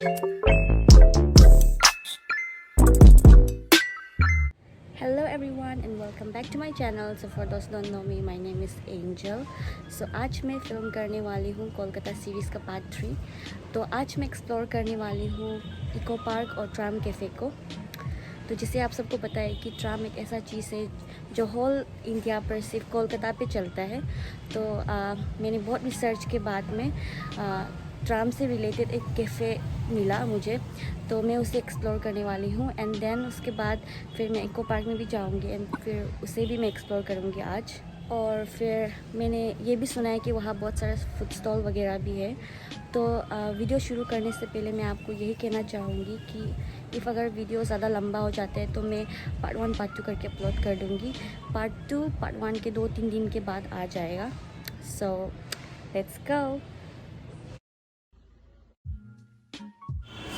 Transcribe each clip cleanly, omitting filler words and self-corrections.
Hello everyone and welcome back to my channel. So for those don't know me, my name is Angel. So आज मैं film करने वाली हूँ Kolkata series का part 3। तो आज मैं एक्सप्लोर करने वाली हूँ इको पार्क और ट्राम कैफ़े को। तो जैसे आप सबको पता है कि ट्राम एक ऐसा चीज़ है जो होल इंडिया पर सिर्फ कोलकाता पे चलता है। तो मैंने बहुत रिसर्च के बाद में ट्राम से रिलेटेड एक कैफ़े मिला मुझे, तो मैं उसे एक्सप्लोर करने वाली हूँ। एंड देन उसके बाद फिर मैं इको पार्क में भी जाऊँगी एंड फिर उसे भी मैं एक्सप्लोर करूँगी आज। और फिर मैंने ये भी सुना है कि वहाँ बहुत सारे फूड स्टॉल वगैरह भी है। तो वीडियो शुरू करने से पहले मैं आपको यही कहना चाहूँगी कि अगर वीडियो ज़्यादा लंबा हो जाता है तो मैं पार्ट 1 पार्ट 2 करके अपलोड कर दूँगी। पार्ट 2 पार्ट 1 के 2-3 दिन के बाद आ जाएगा। So let's go.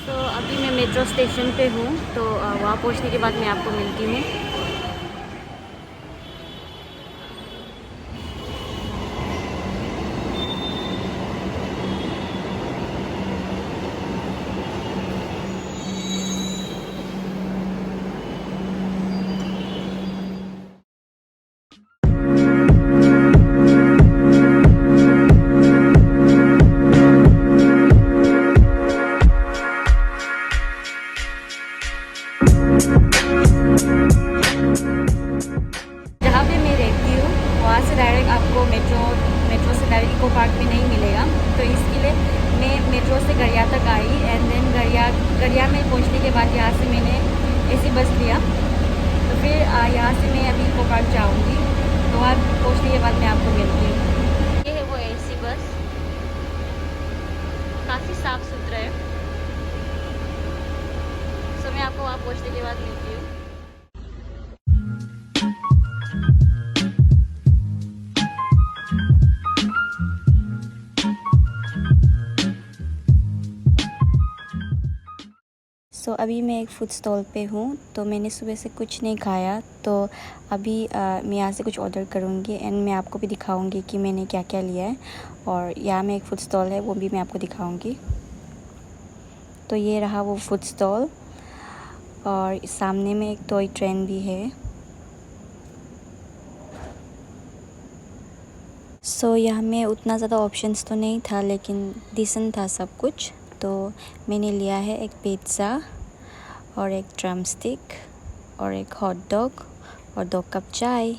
तो अभी मैं मेट्रो स्टेशन पे हूँ, तो वहाँ पहुँचने के बाद मैं आपको मिलती हूँ। जहाँ पे मैं रहती हूँ वहाँ से डायरेक्ट आपको मेट्रो से डायरेक्ट इको पार्क में नहीं मिलेगा। तो इसके लिए मैं मेट्रो से गड़िया तक आई एंड देन गड़िया में पहुँचने के बाद यहाँ से मैंने एसी बस लिया। तो फिर यहाँ से मैं अभी इको पार्क जाऊँगी। तो वहाँ पहुँचने के बाद मैं आपको मिलती हूँ। ये है वो एसी बस, काफ़ी साफ़ सुथरा है। तो मैं आपको वहाँ पहुँचने के बाद मिलती हूँ। अभी मैं एक फूड स्टॉल पे हूँ। तो मैंने सुबह से कुछ नहीं खाया, तो अभी मैं यहाँ से कुछ ऑर्डर करूँगी एंड मैं आपको भी दिखाऊँगी कि मैंने क्या क्या लिया है। और यहाँ में एक फूड स्टॉल है, वो भी मैं आपको दिखाऊँगी। तो ये रहा वो फूड स्टॉल और सामने में एक टॉय ट्रेन भी है। यहाँ में उतना ज़्यादा ऑप्शंस तो नहीं था, लेकिन डिसेंट था सब कुछ। तो मैंने लिया है एक पिज़्ज़ा और एक ड्रमस्टिक और एक हॉट डॉग और 2 कप चाय।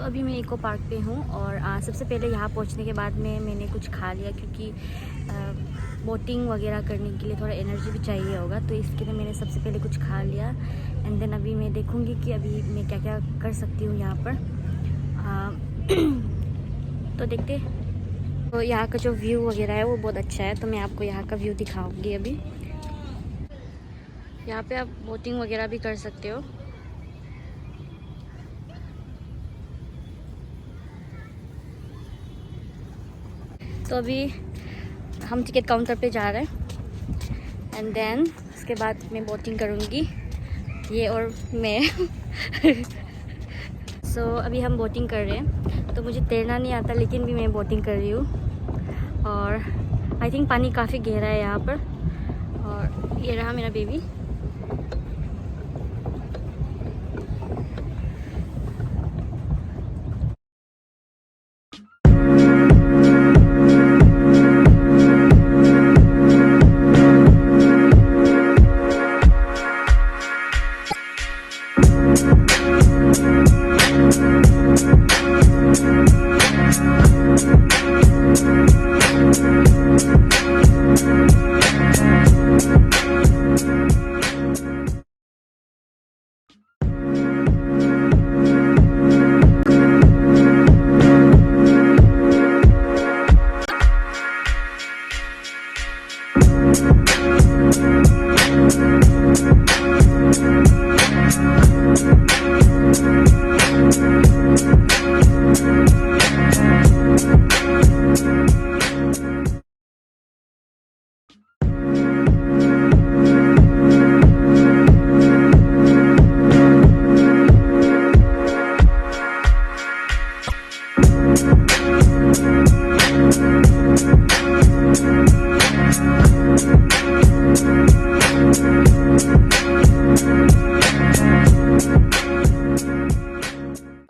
अभी मैं इको पार्क पे हूँ और सबसे पहले यहाँ पहुँचने के बाद में मैंने कुछ खा लिया, क्योंकि बोटिंग वगैरह करने के लिए थोड़ा एनर्जी भी चाहिए होगा। तो इसके लिए मैंने सबसे पहले कुछ खा लिया एंड देन अभी मैं देखूँगी कि अभी मैं क्या क्या कर सकती हूँ यहाँ पर। तो देखते। तो यहाँ का जो व्यू वगैरह है वो बहुत अच्छा है, तो मैं आपको यहाँ का व्यू दिखाऊंगी। अभी यहाँ पे आप बोटिंग वगैरह भी कर सकते हो। तो अभी हम टिकट काउंटर पे जा रहे हैं एंड देन उसके बाद मैं बोटिंग करूँगी, ये और मैं। अभी हम बोटिंग कर रहे हैं। तो मुझे तैरना नहीं आता, लेकिन भी मैं बोटिंग कर रही हूँ। और आई थिंक पानी काफ़ी गहरा है यहाँ पर। और ये रहा मेरा बेबी।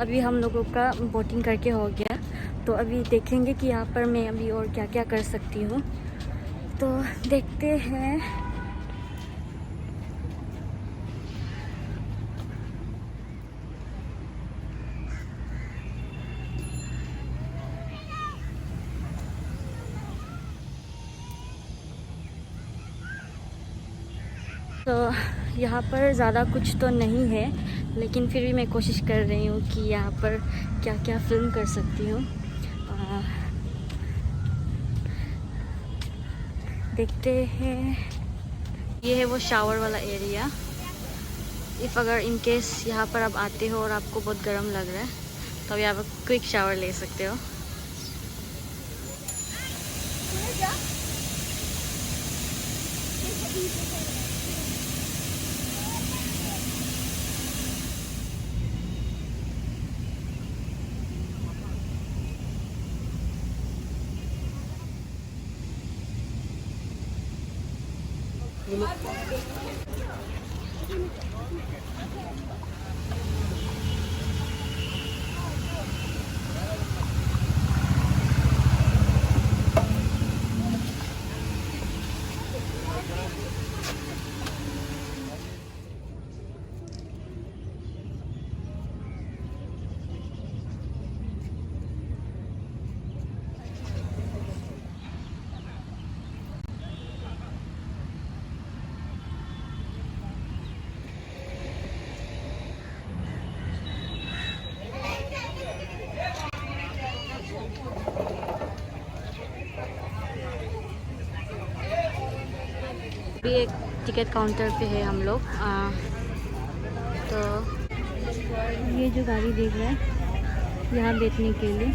अभी हम लोगों का बोटिंग करके हो गया, तो अभी देखेंगे कि यहाँ पर मैं अभी और क्या क्या कर सकती हूँ। तो देखते हैं। तो यहाँ पर ज़्यादा कुछ तो नहीं है, लेकिन फिर भी मैं कोशिश कर रही हूँ कि यहाँ पर क्या क्या फिल्म कर सकती हूँ। देखते हैं। ये है वो शावर वाला एरिया। इफ़ अगर इन केस यहाँ पर आप आते हो और आपको बहुत गर्म लग रहा है, तो यहाँ पर क्विक शावर ले सकते हो। अभी एक टिकट काउंटर पे है हम लोग। तो ये जो गाड़ी देख रहे हैं यहाँ बैठने के लिए,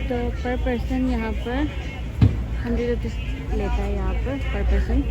तो पर पर्सन यहाँ पर 100 रुपीज़ लेता है यहाँ पर पर्सन।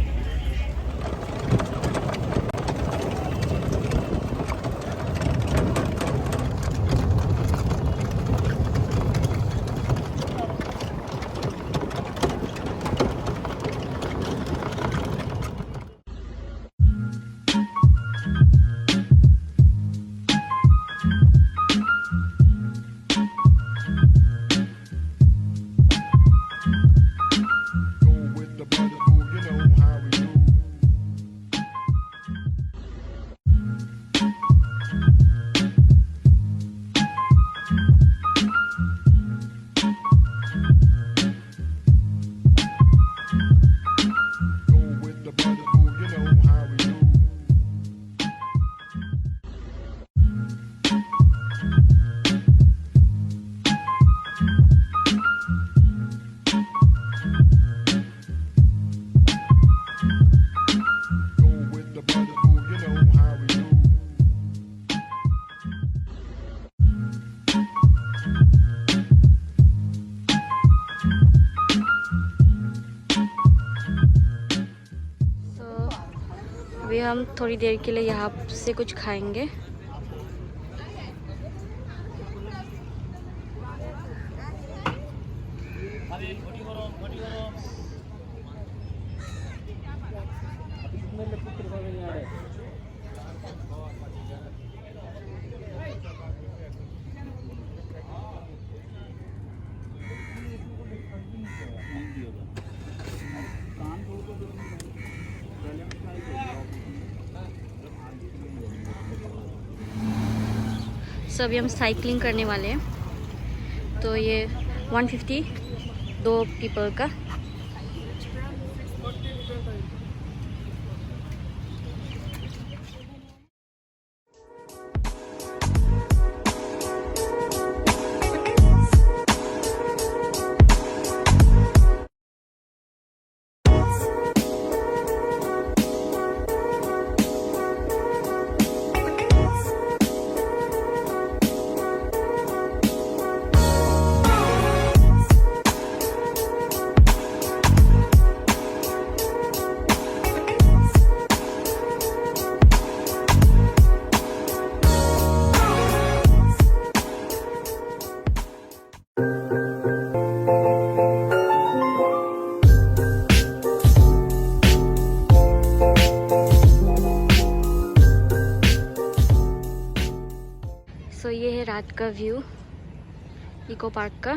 अभी हम थोड़ी देर के लिए यहाँ से कुछ खाएंगे। अभी हम साइकिलिंग करने वाले हैं, तो ये 150 2 पीपल का। सो ये है रात का व्यू इको पार्क का।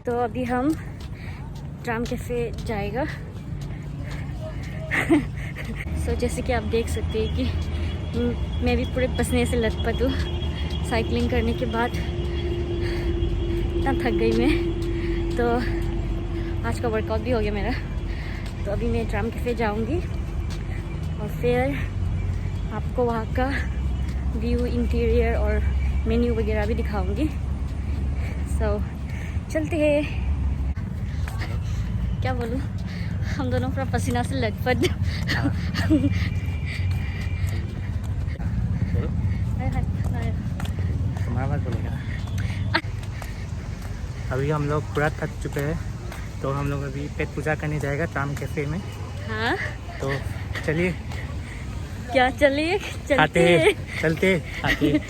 तो अभी हम ट्राम कैफ़े जाएगा। सो जैसे कि आप देख सकते हैं कि मैं भी पूरे पसीने से लथपथ हूँ। साइकिलिंग करने के बाद इतना थक गई मैं, तो आज का वर्कआउट भी हो गया मेरा। तो अभी मैं ट्राम कैफ़े जाऊँगी और फिर आपको वहाँ का व्यू, इंटीरियर और मेन्यू वगैरह भी दिखाऊंगी। सो चलते हैं। क्या बोलूँ, हम दोनों पूरा पसीना से लथपथ। तुम्हारा बात बोलेगा। अभी हम लोग पूरा थक चुके हैं, तो हम लोग अभी पेट पूजा करने जाएगा ट्राम कैफ़े में। हाँ, तो चलिए। क्या चलिए, आते हैं, चलते आते हैं।